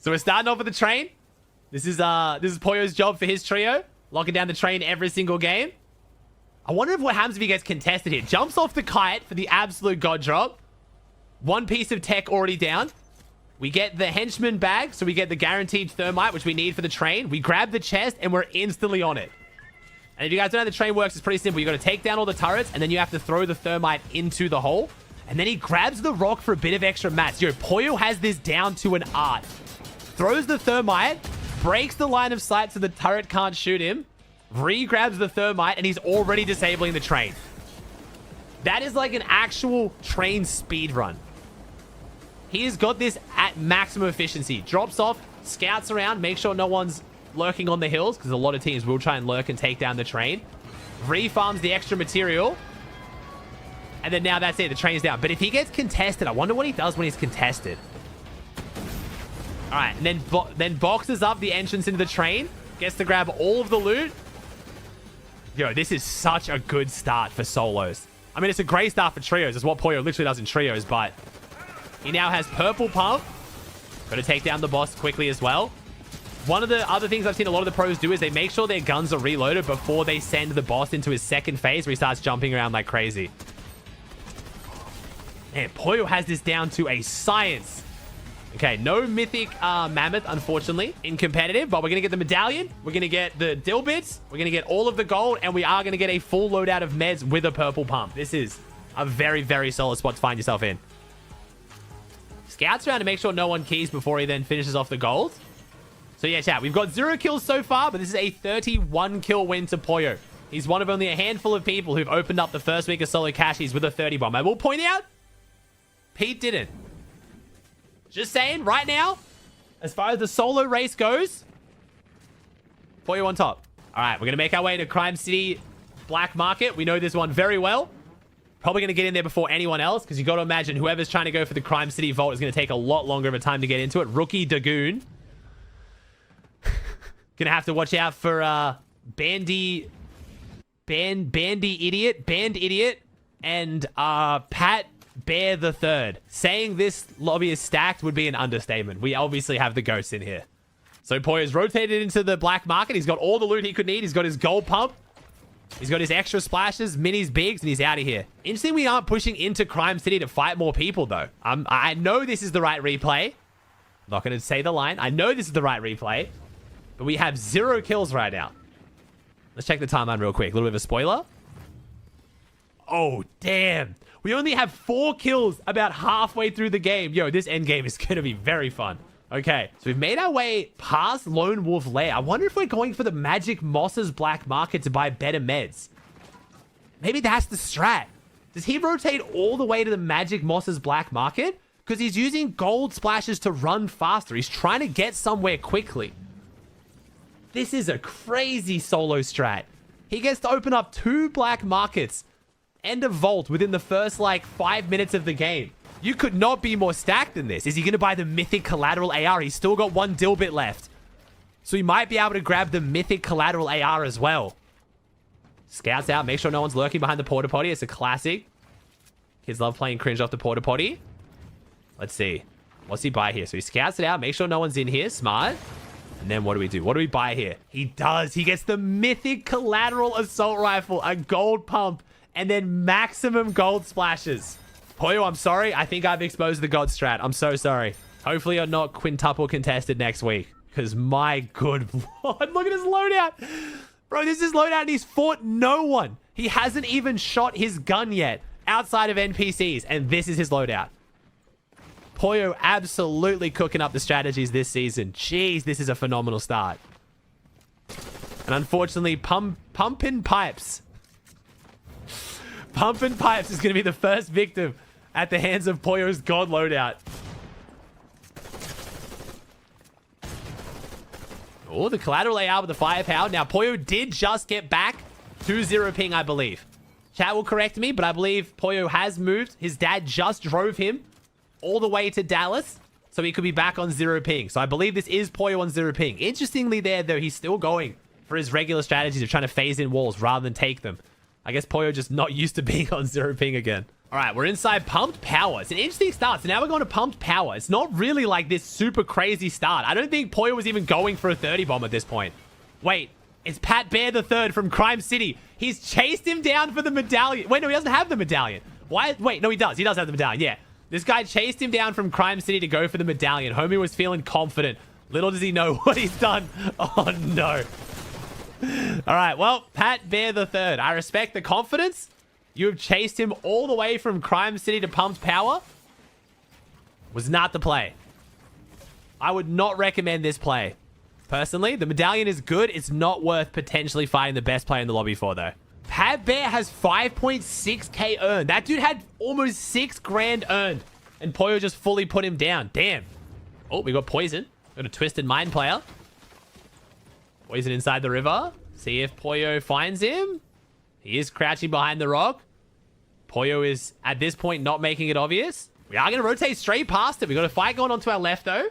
So we're starting off with the train. This is Pollo's job for his trio. Locking down the train every single game. I wonder if what happens if he gets contested here. Jumps off the kite for the absolute god drop. One piece of tech already down. We get the henchman bag, so we get the guaranteed thermite, which we need for the train. We grab the chest, and we're instantly on it. And if you guys don't know how the train works, it's pretty simple. You got to take down all the turrets, and then you have to throw the thermite into the hole. And then he grabs the rock for a bit of extra mats. Yo, Pollo has this down to an art. Throws the thermite, breaks the line of sight so the turret can't shoot him, re-grabs the thermite, and he's already disabling the train. That is like an actual train speed run. He has got this at maximum efficiency. Drops off, scouts around, make sure no one's lurking on the hills, because a lot of teams will try and lurk and take down the train. Re-farms the extra material. And then now that's it. The train's down. But if he gets contested, I wonder what he does when he's contested. All right, and then boxes up the entrance into the train. Gets to grab all of the loot. Yo, this is such a good start for solos. I mean, it's a great start for trios. It's what Pollo literally does in trios, but he now has purple pump. Got to take down the boss quickly as well. One of the other things I've seen a lot of the pros do is they make sure their guns are reloaded before they send the boss into his second phase where he starts jumping around like crazy. Man, Pollo has this down to a science. Okay, no mythic mammoth, unfortunately, in competitive, but we're going to get the medallion. We're going to get the dill bits. We're going to get all of the gold, and we are going to get a full loadout of meds with a purple pump. This is a very, very solid spot to find yourself in. Scouts around to make sure no one keys before he then finishes off the gold. So yeah, chat, we've got 0 kills so far, but this is a 31 kill win to Pollo. He's one of only a handful of people who've opened up the first week of solo cashies with a 30 bomb. I will point out, Pete didn't. Just saying, right now, as far as the solo race goes, Pollo on top. All right, we're going to make our way to Crime City Black Market. We know this one very well. Probably going to get in there before anyone else, because you got to imagine whoever's trying to go for the Crime City Vault is going to take a lot longer of a time to get into it. Rookie Dagoon. Gonna have to watch out for Band Idiot, and Pat Bear the Third. Saying this lobby is stacked would be an understatement. We obviously have the ghosts in here. So Pollo's rotated into the black market. He's got all the loot he could need. He's got his gold pump. He's got his extra splashes, minis, bigs, and he's out of here. Interesting we aren't pushing into Crime City to fight more people, though. I know this is the right replay. I'm not going to say the line. I know this is the right replay. But we have 0 kills right now. Let's check the timeline real quick. A little bit of a spoiler. Oh, damn. We only have 4 kills about halfway through the game. Yo, this endgame is going to be very fun. Okay, so we've made our way past Lone Wolf Lair. I wonder if we're going for the Magic Moss's Black Market to buy better meds. Maybe that's the strat. Does he rotate all the way to the Magic Moss's Black Market? Because he's using gold splashes to run faster. He's trying to get somewhere quickly. This is a crazy solo strat. He gets to open up 2 black markets and a vault within the first, like, 5 minutes of the game. You could not be more stacked than this. Is he going to buy the Mythic Collateral AR? He's still got 1 dill bit left. So he might be able to grab the Mythic Collateral AR as well. Scouts out. Make sure no one's lurking behind the porta potty. It's a classic. Kids love playing cringe off the porta potty. Let's see. What's he buy here? So he scouts it out. Make sure no one's in here. Smart. And then what do we do? What do we buy here? He does. He gets the Mythic Collateral Assault Rifle, a gold pump, and then maximum gold splashes. Pollo, I'm sorry. I think I've exposed the god strat. I'm so sorry. Hopefully you're not quintuple contested next week. Because my good lord, look at his loadout. Bro, this is loadout and he's fought no one. He hasn't even shot his gun yet outside of NPCs. And this is his loadout. Pollo absolutely cooking up the strategies this season. Jeez, this is a phenomenal start. And unfortunately, Pumpin' Pipes. Pumpin' Pipes is going to be the first victim at the hands of Pollo's god loadout. Oh, the collateral AR with the firepower. Now, Pollo did just get back to 0 ping, I believe. Chat will correct me, but I believe Pollo has moved. His dad just drove him all the way to Dallas, so he could be back on 0 ping. So I believe this is Pollo on 0 ping. Interestingly there, though, he's still going for his regular strategies of trying to phase in walls rather than take them. I guess Pollo just not used to being on 0 ping again. All right, we're inside Pumped Power. It's an interesting start. So now we're going to Pumped Power. It's not really like this super crazy start. I don't think Pollo was even going for a 30 bomb at this point. Wait, it's Pat Bear the Third from Crime City. He's chased him down for the medallion. Wait, no, he doesn't have the medallion. Why? Wait, no, he does. He does have the medallion. Yeah. This guy chased him down from Crime City to go for the medallion. Homie was feeling confident. Little does he know what he's done. Oh, no. All right, well, Pat Bear the Third. I respect the confidence. You have chased him all the way from Crime City to Pumped Power. Was not the play. I would not recommend this play. Personally, the medallion is good. It's not worth potentially fighting the best player in the lobby for, though. Pat Bear has 5.6k earned. That dude had almost 6 grand earned. And Pollo just fully put him down. Damn. Oh, we got Poison. Got a Twisted Mind player. Poison inside the river. See if Pollo finds him. He is crouching behind the rock. Pollo is, at this point, not making it obvious. We are going to rotate straight past it. We got a fight going on to our left, though.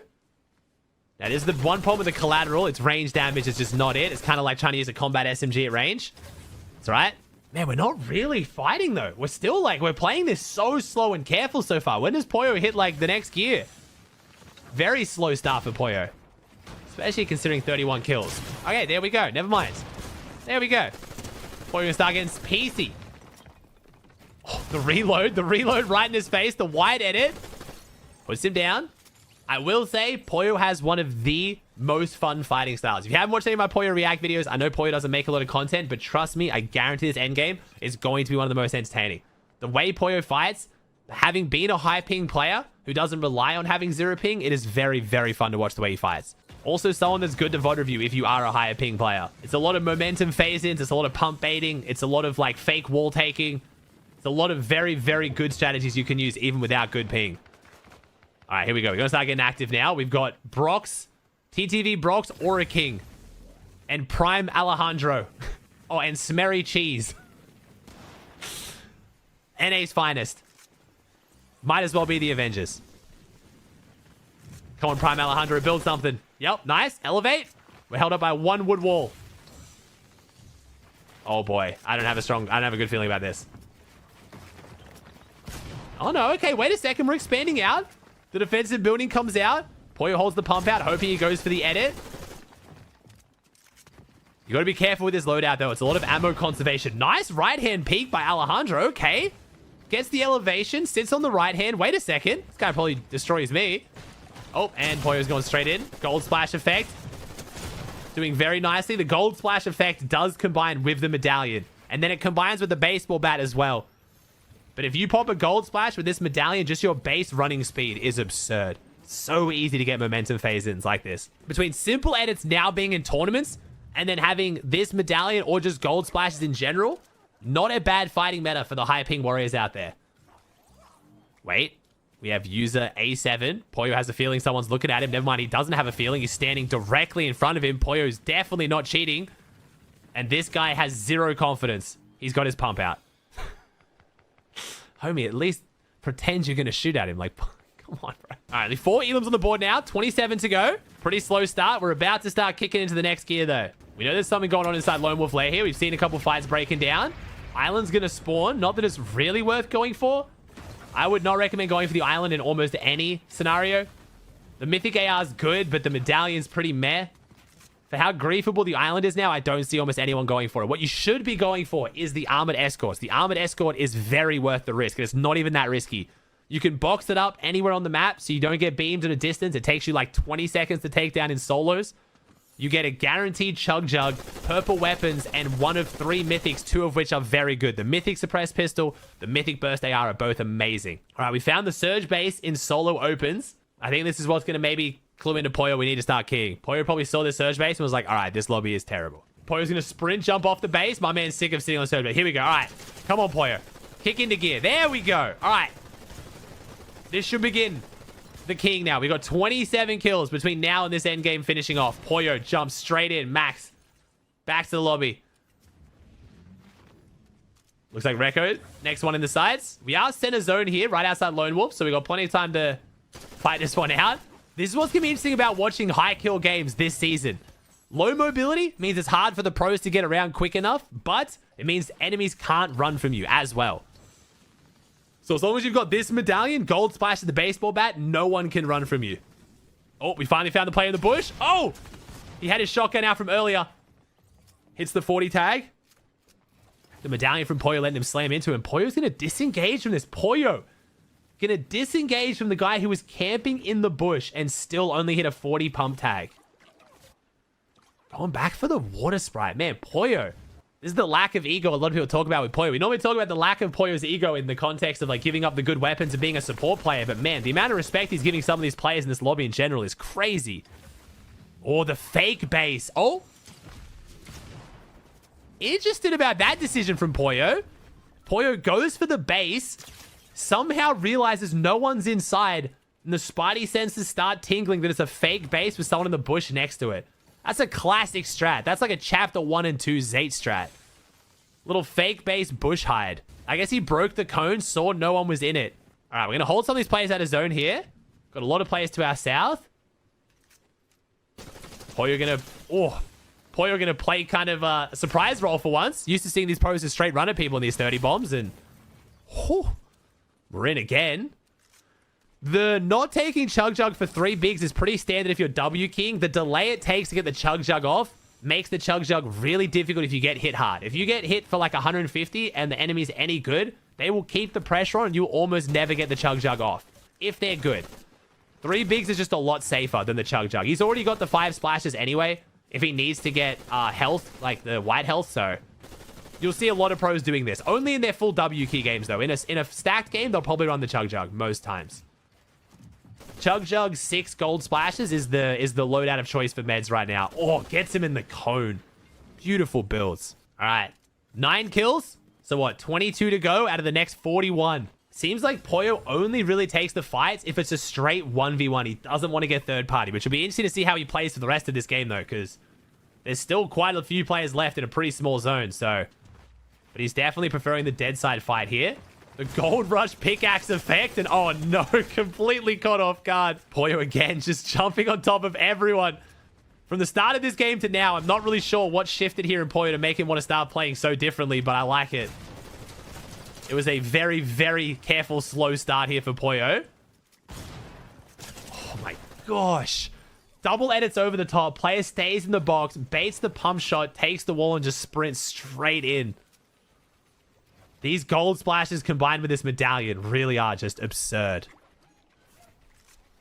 That is the one problem with the collateral. Its range damage is just not it. It's kind of like trying to use a combat SMG at range. It's all right. Man, we're not really fighting, though. We're still, like, we're playing this so slow and careful so far. When does Pollo hit, like, the next gear? Very slow start for Pollo. Especially considering 31 kills. Okay, there we go. Never mind. There we go. Pollo going to start getting PC. Oh, the reload right in his face. The wide edit puts him down. I will say Pollo has one of the most fun fighting styles. If you haven't watched any of my Pollo React videos, I know Pollo doesn't make a lot of content, but trust me, I guarantee this endgame is going to be one of the most entertaining. The way Pollo fights, having been a high ping player who doesn't rely on having 0 ping, it is very, very fun to watch the way he fights. Also, someone that's good to VOD review if you are a higher ping player. It's a lot of momentum phase-ins. It's a lot of pump baiting. It's a lot of, like, fake wall taking. It's a lot of very, very good strategies you can use even without good ping. All right, here we go. We're going to start getting active now. We've got Brox, TTV Brox, Aura King, and Prime Alejandro. Oh, and Smerry Cheese. NA's finest. Might as well be the Avengers. Come on, Prime Alejandro, build something. Yep, nice. Elevate. We're held up by one wood wall. Oh, boy. I don't have a good feeling about this. Oh, no. Okay, wait a second. We're expanding out. The defensive building comes out. Pollo holds the pump out, hoping he goes for the edit. You got to be careful with this loadout, though. It's a lot of ammo conservation. Nice right-hand peek by Alejandro. Okay. Gets the elevation. Sits on the right hand. Wait a second. This guy probably destroys me. Oh, and Pollo's going straight in. Gold splash effect. Doing very nicely. The gold splash effect does combine with the medallion. And then it combines with the baseball bat as well. But if you pop a gold splash with this medallion, just your base running speed is absurd. So easy to get momentum phase-ins like this. Between simple edits now being in tournaments and then having this medallion or just gold splashes in general, not a bad fighting meta for the high ping warriors out there. Wait. We have user A7. Pollo has a feeling someone's looking at him. Never mind, he doesn't have a feeling. He's standing directly in front of him. Pollo's definitely not cheating. And this guy has 0 confidence. He's got his pump out. Homie, at least pretend you're going to shoot at him. Like, come on, bro. All right, the 4 elims on the board now. 27 to go. Pretty slow start. We're about to start kicking into the next gear, though. We know there's something going on inside Lone Wolf Lair here. We've seen a couple fights breaking down. Island's going to spawn. Not that it's really worth going for. I would not recommend going for the island in almost any scenario. The Mythic AR is good, but the medallion's pretty meh. For how griefable the island is now, I don't see almost anyone going for it. What you should be going for is the Armored Escorts. The Armored Escort is very worth the risk. It's not even that risky. You can box it up anywhere on the map so you don't get beamed at a distance. It takes you like 20 seconds to take down in solos. You get a guaranteed chug jug, purple weapons, and one of 3 mythics, 2 of which are very good. The mythic suppressed pistol, the mythic burst AR are both amazing. All right, we found the surge base in solo opens. I think this is what's going to maybe clue into Pollo. We need to start keying. Pollo probably saw the surge base and was like, all right, this lobby is terrible. Pollo's going to sprint, jump off the base. My man's sick of sitting on the surge base. Here we go. All right, come on, Pollo. Kick into gear. There we go. All right. This should begin the king now. We got 27 kills between now and this endgame finishing off. Pollo jumps straight in. Max. Back to the lobby. Looks like Recco. Next one in the sides. We are center zone here, right outside Lone Wolf, so we got plenty of time to fight this one out. This is what's going to be interesting about watching high kill games this season. Low mobility means it's hard for the pros to get around quick enough, but it means enemies can't run from you as well. So as long as you've got this medallion, gold splash of the baseball bat, no one can run from you. Oh, we finally found the player in the bush. Oh, he had his shotgun out from earlier. Hits the 40 tag. The medallion from Pollo letting him slam into him. Pollo's going to disengage from this. Pollo going to disengage from the guy who was camping in the bush and still only hit a 40 pump tag. Going back for the water sprite. Man, Pollo. This is the lack of ego a lot of people talk about with Pollo. We normally talk about the lack of Pollo's ego in the context of like giving up the good weapons and being a support player. But man, the amount of respect he's giving some of these players in this lobby in general is crazy. Or the fake base. Oh. Interested about that decision from Pollo. Pollo goes for the base. Somehow realizes no one's inside. And the spidey senses start tingling that it's a fake base with someone in the bush next to it. That's a classic strat. That's like a chapter 1 and 2 Zate strat. Little fake base bush hide. I guess he broke the cone, saw no one was in it. All right, we're going to hold some of these players out of zone here. Got a lot of players to our south. Pollo going to... Oh, Pollo going to play kind of a surprise role for once. Used to seeing these pros as straight run at people in these 30 bombs. And... Oh, we're in again. The not taking Chug Jug for 3 bigs is pretty standard if you're W King. The delay it takes to get the Chug Jug off makes the Chug Jug really difficult if you get hit hard. If you get hit for like 150 and the enemy's any good, they will keep the pressure on and you'll almost never get the Chug Jug off. If they're good. 3 bigs is just a lot safer than the Chug Jug. He's already got the 5 splashes anyway if he needs to get health, like the white health, so... You'll see a lot of pros doing this. Only in their full W key games, though. In a stacked game, they'll probably run the Chug Jug most times. Chug Jug 6 gold splashes is the loadout of choice for meds right now. Oh, gets him in the cone. Beautiful builds. All right. 9 kills. So what? 22 to go out of the next 41. Seems like Pollo only really takes the fights if it's a straight 1v1. He doesn't want to get third party, which will be interesting to see how he plays for the rest of this game, though, because there's still quite a few players left in a pretty small zone, so... But he's definitely preferring the dead side fight here. The Gold Rush pickaxe effect. And oh no, completely caught off guard. Pollo again, just jumping on top of everyone. From the start of this game to now, I'm not really sure what shifted here in Pollo to make him want to start playing so differently, but I like it. It was a very, very careful, slow start here for Pollo. Oh my gosh. Double edits over the top. Player stays in the box, baits the pump shot, takes the wall, and just sprints straight in. These gold splashes combined with this medallion really are just absurd.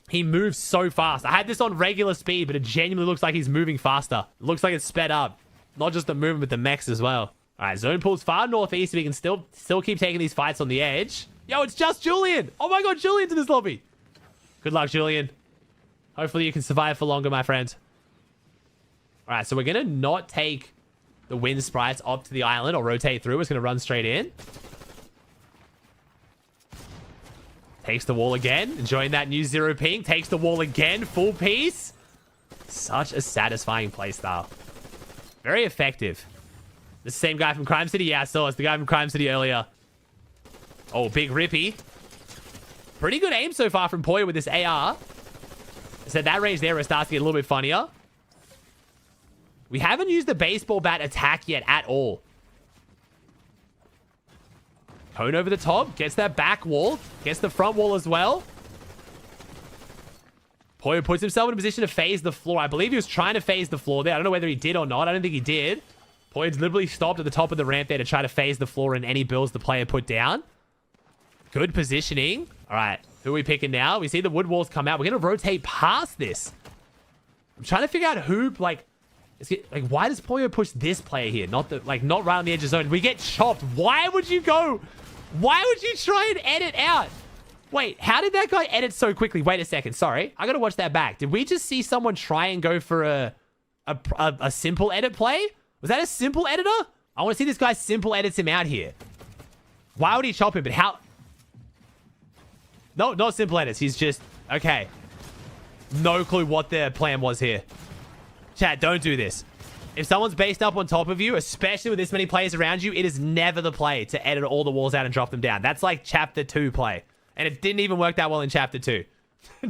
He moves so fast. I had this on regular speed, but it genuinely looks like he's moving faster. It looks like it's sped up. Not just the movement, but the mechs as well. All right, zone pool's far northeast, so we can still keep taking these fights on the edge. Yo, it's just Julian. Oh my god, Julian's in this lobby. Good luck, Julian. Hopefully you can survive for longer, my friend. All right, so we're going to not take the wind sprites up to the island or rotate through. It's going to run straight in. Takes the wall again. Enjoying that new 0 ping. Takes the wall again. Full piece. Such a satisfying playstyle. Very effective. The same guy from Crime City? Yeah, I saw it. It's the guy from Crime City earlier. Oh, big rippy. Pretty good aim so far from Pollo with this AR. I said that range there, it starts to get a little bit funnier. We haven't used the baseball bat attack yet at all. Cone over the top. Gets that back wall. Gets the front wall as well. Pollo puts himself in a position to phase the floor. I believe he was trying to phase the floor there. I don't know whether he did or not. I don't think he did. Pollo literally stopped at the top of the ramp there to try to phase the floor in any builds the player put down. Good positioning. All right. Who are we picking now? We see the wood walls come out. We're going to rotate past this. I'm trying to figure out who, like why does Pollo push this player here? Not right on the edge of zone. We get chopped. Why would you go? Why would you try and edit out? Wait, how did that guy edit so quickly? Wait a second. Sorry. I got to watch that back. Did we just see someone try and go for a simple edit play? Was that a simple editor? I want to see this guy simple edits him out here. Why would he chop him? But how? No, not simple edits. He's just... Okay. No clue what their plan was here. Chat, don't do this. If someone's based up on top of you, especially with this many players around you, it is never the play to edit all the walls out and drop them down. That's like chapter 2 play. And it didn't even work that well in chapter 2.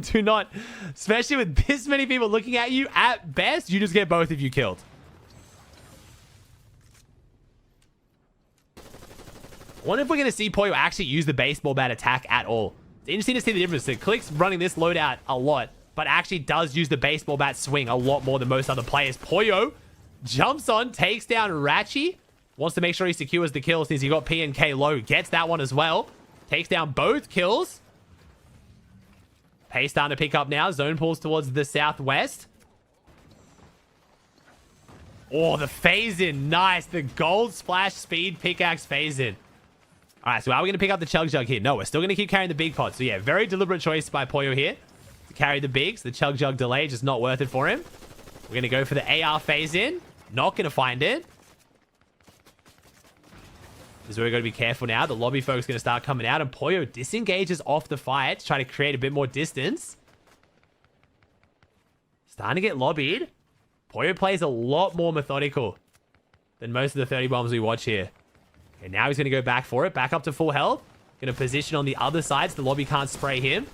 Do not... Especially with this many people looking at you, at best, you just get both of you killed. Wonder if we're going to see Pollo actually use the baseball bat attack at all. It's interesting to see the difference. So Click's running this loadout a lot, but actually does use the baseball bat swing a lot more than most other players. Pollo jumps on, takes down Ratchy. Wants to make sure he secures the kill since he got P and K low. Gets that one as well. Takes down both kills. Pace starting to pick up now. Zone pulls towards the southwest. Oh, the phase in. Nice. The gold splash speed pickaxe phase in. All right, so are we going to pick up the Chug Jug here? No, we're still going to keep carrying the big pot. So yeah, very deliberate choice by Pollo here to carry the bigs. The Chug Jug delay just not worth it for him. We're going to go for the AR phase in. Not going to find it. This is where we're going to be careful now. The lobby folks are going to start coming out, and Pollo disengages off the fight to try to create a bit more distance. Starting to get lobbied. Pollo plays a lot more methodical than most of the 30 bombs we watch here. Okay, now he's going to go back for it. Back up to full health. Going to position on the other side so the lobby can't spray him.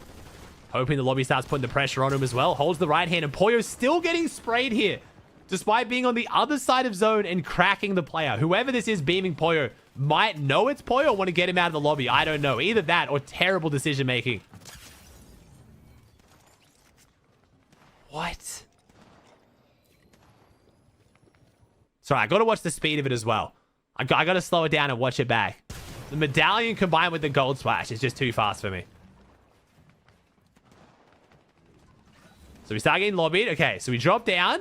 Hoping the lobby starts putting the pressure on him as well. Holds the right hand, and Pollo's still getting sprayed here. Despite being on the other side of zone and cracking the player. Whoever this is beaming Pollo might know it's Pollo or want to get him out of the lobby. I don't know. Either that or terrible decision making. What? Sorry, I got to watch the speed of it as well. I got to slow it down and watch it back. The medallion combined with the gold splash is just too fast for me. So we start getting lobbied. Okay, so we drop down.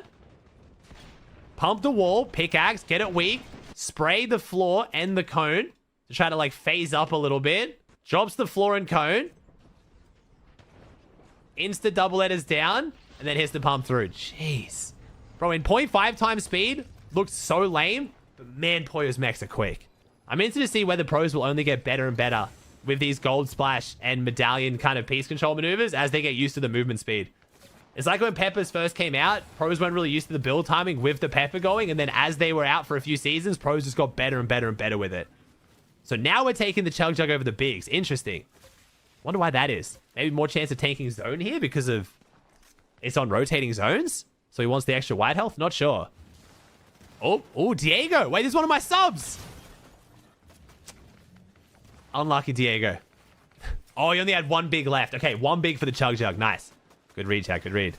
Pump the wall, pickaxe, get it weak, spray the floor and the cone to try to like phase up a little bit. Drops the floor and cone. Insta double letters down and then hits the pump through. Jeez. Bro, in 0.5 times speed, looks so lame, but man, Pollo's mechs are quick. I'm interested to see whether pros will only get better and better with these gold splash and medallion kind of piece control maneuvers as they get used to the movement speed. It's like when Peppers first came out, pros weren't really used to the build timing with the Pepper going, and then as they were out for a few seasons, pros just got better and better and better with it. So now we're taking the Chug Jug over the bigs. Interesting. Wonder why that is. Maybe more chance of tanking zone here because of it's on rotating zones? So he wants the extra white health? Not sure. Oh, Diego. Wait, this is one of my subs. Unlucky Diego. Oh, he only had one big left. Okay, one big for the Chug Jug. Nice. Good read, chat. Good read.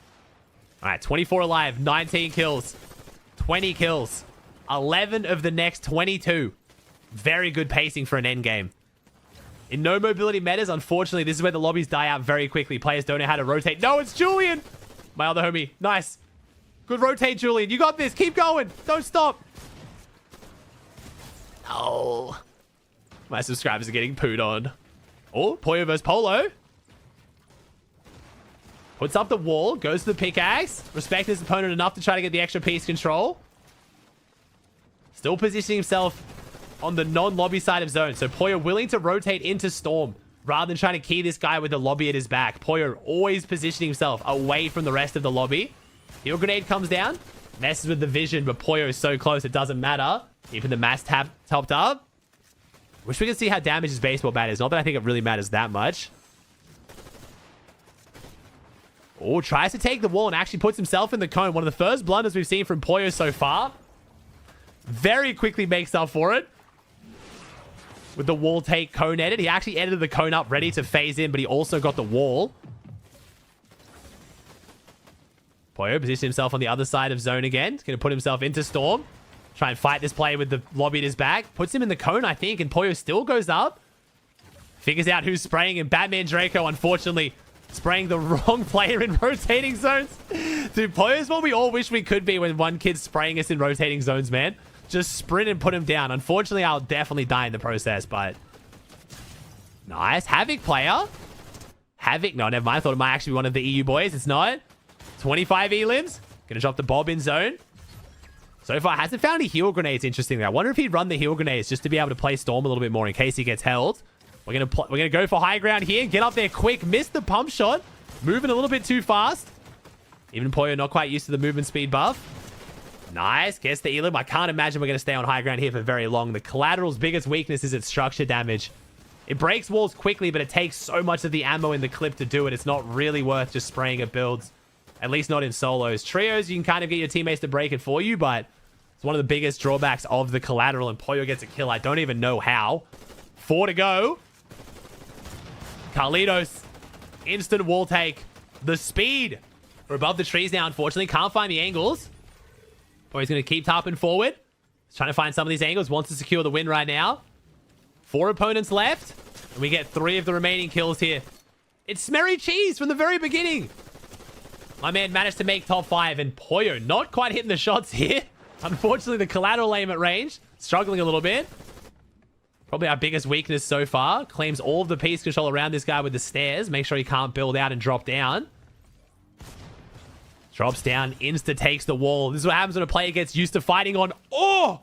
All right, 24 alive, 19 kills, 20 kills, 11 of the next 22. Very good pacing for an endgame. In no mobility metas, unfortunately, this is where the lobbies die out very quickly. Players don't know how to rotate. No, it's Julian. My other homie. Nice. Good rotate, Julian. You got this. Keep going. Don't stop. Oh. My subscribers are getting pooed on. Oh, Pollo versus Pollo. Puts up the wall, goes to the pickaxe. Respect his opponent enough to try to get the extra piece control. Still positioning himself on the non-lobby side of zone. So Pollo willing to rotate into Storm rather than trying to key this guy with the lobby at his back. Pollo always positioning himself away from the rest of the lobby. Heal grenade comes down. Messes with the vision, but Pollo is so close it doesn't matter. Keeping the mass tab topped up. Wish we could see how damaged his baseball bat is. Not that I think it really matters that much. Oh, tries to take the wall and actually puts himself in the cone. One of the first blunders we've seen from Pollo so far. Very quickly makes up for it. With the wall take cone edit. He actually edited the cone up ready to phase in, but he also got the wall. Pollo positions himself on the other side of zone again. He's going to put himself into Storm. Try and fight this player with the lobby at his back. Puts him in the cone, I think, and Pollo still goes up. Figures out who's spraying, and Batman Draco, unfortunately, spraying the wrong player in rotating zones. Dude, Pollo is what we all wish we could be when one kid's spraying us in rotating zones, man. Just sprint and put him down. Unfortunately, I'll definitely die in the process, but... Nice. Havoc player. Havoc. No, never mind. I thought it might actually be one of the EU boys. It's not. 25 elims. Gonna drop the Bob in zone. So far, hasn't found any heal grenades, interestingly. I wonder if he'd run the heal grenades just to be able to play Storm a little bit more in case he gets held. We're gonna go for high ground here. Get up there quick. Missed the pump shot. Moving a little bit too fast. Even Pollo not quite used to the movement speed buff. Nice. Gets the elim. I can't imagine we're going to stay on high ground here for very long. The collateral's biggest weakness is its structure damage. It breaks walls quickly, but it takes so much of the ammo in the clip to do it. It's not really worth just spraying at builds. At least not in solos. Trios, you can kind of get your teammates to break it for you, but it's one of the biggest drawbacks of the collateral, and Pollo gets a kill. I don't even know how. 4 to go. Carlitos. Instant wall take. The speed. We're above the trees now, unfortunately. Can't find the angles. Boy, he's going to keep tapping forward. He's trying to find some of these angles. Wants to secure the win right now. 4 opponents left. And we get 3 of the remaining kills here. It's Smerry Cheese from the very beginning. My man managed to make top 5. And Pollo not quite hitting the shots here. Unfortunately, the collateral aim at range. Struggling a little bit. Probably our biggest weakness so far. Claims all of the piece control around this guy with the stairs. Make sure he can't build out and drop down. Drops down. Insta takes the wall. This is what happens when a player gets used to fighting on... Oh!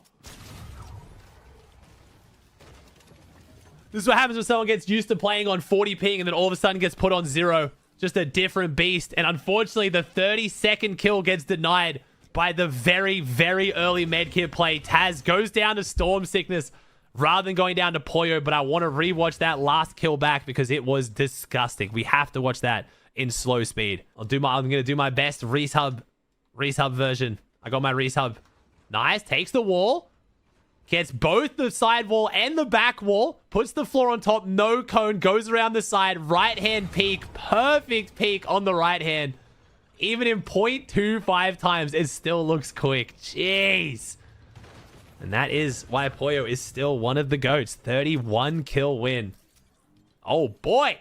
This is what happens when someone gets used to playing on 40 ping and then all of a sudden gets put on 0. Just a different beast. And unfortunately, the 30-second kill gets denied by the very, very early medkit play. Taz goes down to Storm Sickness rather than going down to Pollo, but I want to rewatch that last kill back because it was disgusting. We have to watch that in slow speed. I'm going to do my best Reese Hub version. I got my Reese Hub. Nice. Takes the wall. Gets both the side wall and the back wall. Puts the floor on top. No cone. Goes around the side. Right hand peek. Perfect peek on the right hand. Even in 0.25 times, it still looks quick. Jeez. And that is why Pollo is still one of the GOATs. 31 kill win. Oh boy.